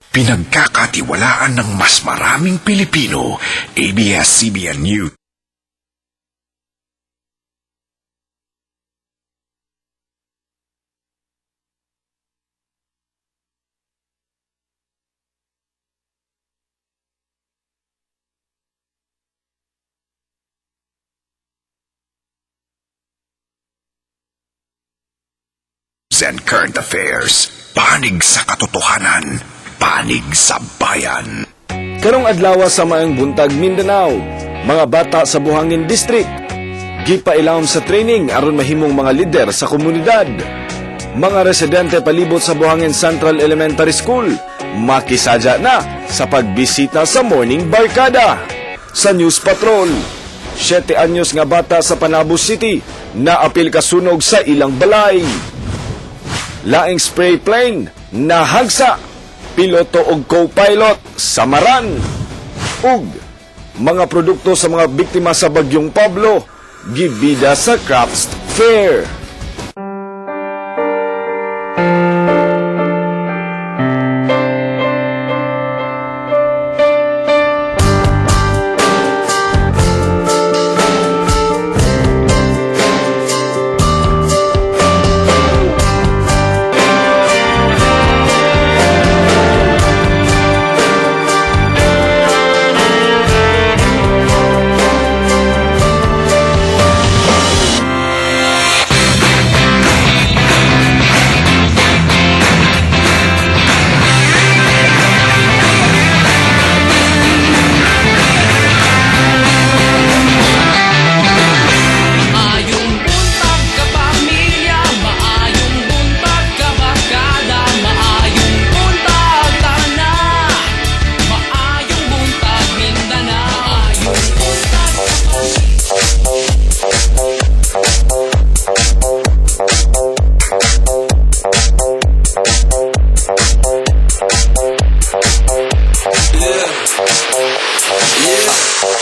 Pinagkakatiwalaan ng mas maraming Pilipino, ABS-CBN News. And current affairs, panig sa katotohanan, panig sa bayan. Karong adlaw sa Maayong Buntag, Mindanao, mga bata sa Buhangin District gipailawom sa training aron mahimong mga lider sa komunidad. Mga residente palibot sa Buhangin Central Elementary School makisadya na sa pagbisita sa Morning Barkada. Sa News Patrol, 7 anyos nga bata sa Panabos City naapil kasunog sa ilang balay. Laing spray plane nahagsa, piloto og co-pilot samaran. Ug mga produkto sa mga biktima sa Bagyong Pablo gibida sa Crafts Fair.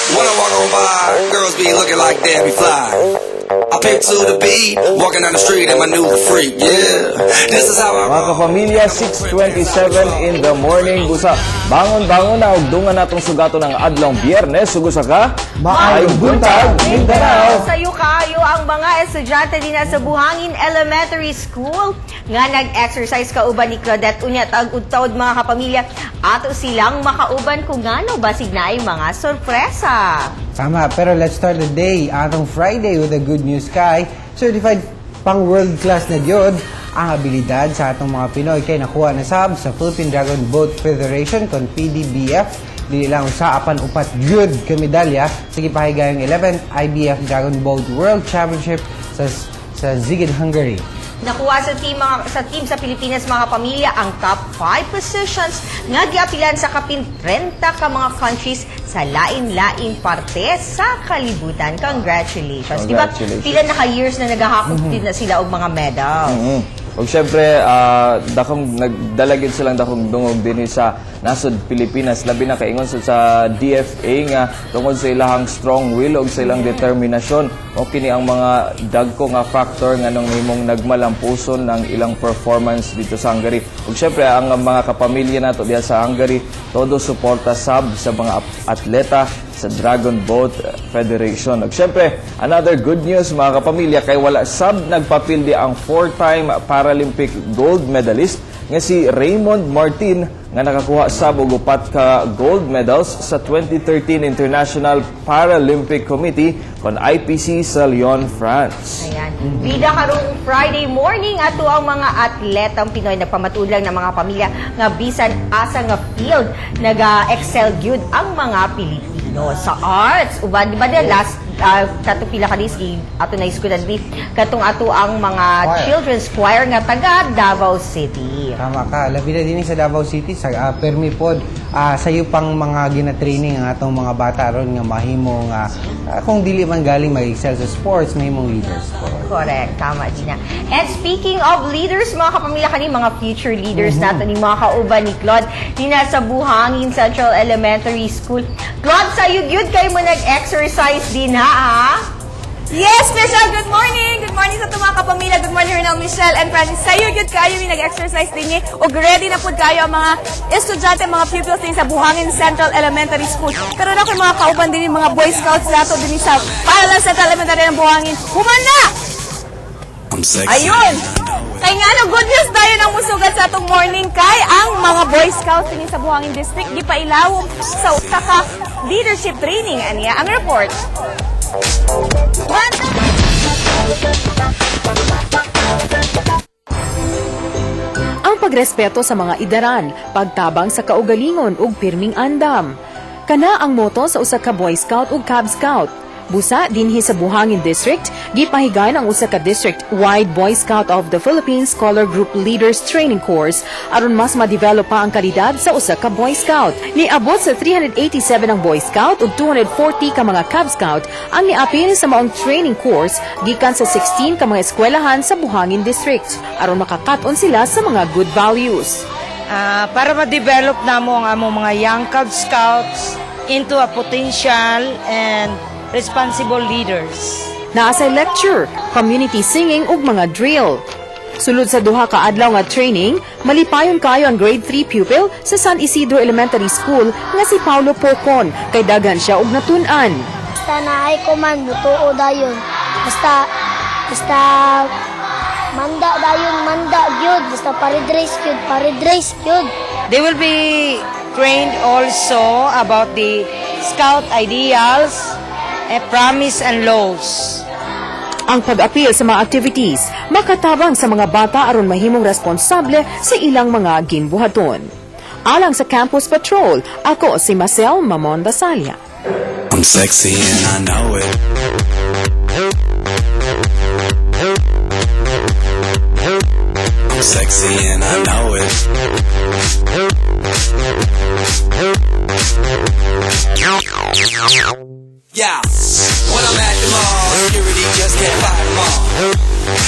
When I walk on by, girls be looking like Debbie Fly. I pick to the beat, walking down the street and my new freak, yeah. This is how I Mga kapamilya, 6:27 in the morning. Busa, bangon-bangon na, ugdungan natong sugato ng adlong Biyernes. Sugusa ka? Maayong buntag, Mindanao! Sayo kayo ang mga estudyante din sa Buhangin Elementary School nga nag-exercise kauban ni Claudette unya tag-udtawd mga kapamilya ato silang makauban kung ngano basig na ay mga sorpresa. Tama, pero let's start the day atong Friday with a good news kay certified pang world class na gyud ang abilidad sa atong mga Pinoy kay nakuha na sab sa Philippine Dragon Boat Federation kon PDBF dili lang sa apan upat gyud ka medalya sa gipahigayong 11th IBF Dragon Boat World Championship sa Zigid, Hungary. Nakuha sa team sa Pilipinas mga pamilya ang top 5 positions nga giapilan sa kapin 30 ka mga countries sa lain-laing parte sa kalibutan. Congratulations. Diba, pila na ka-years na naghahakot din na sila og mga medal. Ug syempre, dakong nagdalagid silang dakong dungog din sa nasod Pilipinas, labi na kaingon sa DFA nga tungod sa ilahang strong will ug sa ilang determinasyon. O kini ang mga dagko nga factor nga nung himong nagmalampuson ng ilang performance dito sa Hungary. Ug syempre, ang mga kapamilya nato diha sa Hungary, todo suporta sab sa mga atleta sa Dragon Boat Federation. Ug syempre, another good news mga kapamilya kay wala sab nagpapildi ang 4-time Paralympic gold medalist nga si Raymond Martin nga nakakuha sab og 4 ka gold medals sa 2013 International Paralympic Committee kon IPC sa Lyon, France. Ayan. Bida karong Friday morning ato ang mga atletang Pinoy nagpamatulang ng mga pamilya nga bisan asa nga field naga-excel gyud ang mga Pilipino sa arts. Uban di ba the last katong pila ka days ato na iskulan di katong ato ang mga children's choir nga taga Davao City. Tama ka, labi na din sa Davao City sa permi pod sayo pang mga gina-training ang atong mga bata ron nga mahimong kung dili man galing mag-excel sa sports mahimong leaders. Correct, tama din na. And speaking of leaders, mga kapamilya kani mga future leaders natin ni mga kauban ni Claude ni nasa Buhangin Central Elementary School. Claude, sa yun kayo mo nag-exercise din ha? Yes, special good morning! Good morning sa mga kapamilya. Good morning, Ronald, Michelle, and Francis. Sayo, good kayo yung nag-exercise din ug ready na po kayo ang mga estudyante, mga pupils din sa Buhangin Central Elementary School. Pero na ko mga kauban din yung mga Boy Scouts nato din sa Paralan Central Elementary ng Buhangin. Human na! I'm sexy. Ayun! Kaya nga no, good news tayo ng musugat sa atong morning kay ang mga Boy Scouts din sa Buhangin District di pa ilawom sa usa leadership training. Aniya ang report. Ang pagrespeto sa mga idaran, pagtabang sa kaugalingon ug pirming andam. Kana ang moto sa usa ka Boy Scout ug Cub Scout. Busa dinhi sa Buhangin District, gipahigayon ang usa ka district-wide Boy Scout of the Philippines Scholar Group Leaders Training Course aron mas ma-develop pa ang kalidad sa usa ka Boy Scout. Niabot sa 387 ang Boy Scout ug 240 ka mga Cub Scout ang niapil sa maong training course gikan sa 16 ka mga eskwelahan sa Buhangin District aron makakat-on sila sa mga good values. Para ma-develop namo ang among mga young Cub Scouts into a potential and responsible leaders. Naasay lecture, community singing ug mga drill. Sulod sa duha ka adlaw nga training, malipayon kayo ang grade 3 pupil sa San Isidro Elementary School nga si Paulo Pocon kay daghan siya og natun-an. Basta naay ko man, mutuo dayon. Basta manda gyud. Basta paridres gyud. They will be trained also about the Scout ideals, promise and laws. Ang pag-apil sa mga activities, makatabang sa mga bata aron mahimong responsable sa ilang mga ginbuhaton. Alang sa Campus Patrol, ako si Marcel Mamon Dasalia. I'm sexy and I know it. I'm sexy and I know it. Yeah, when I'm at the mall, security just can't fight them all.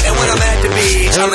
And when I'm at the beach, I'm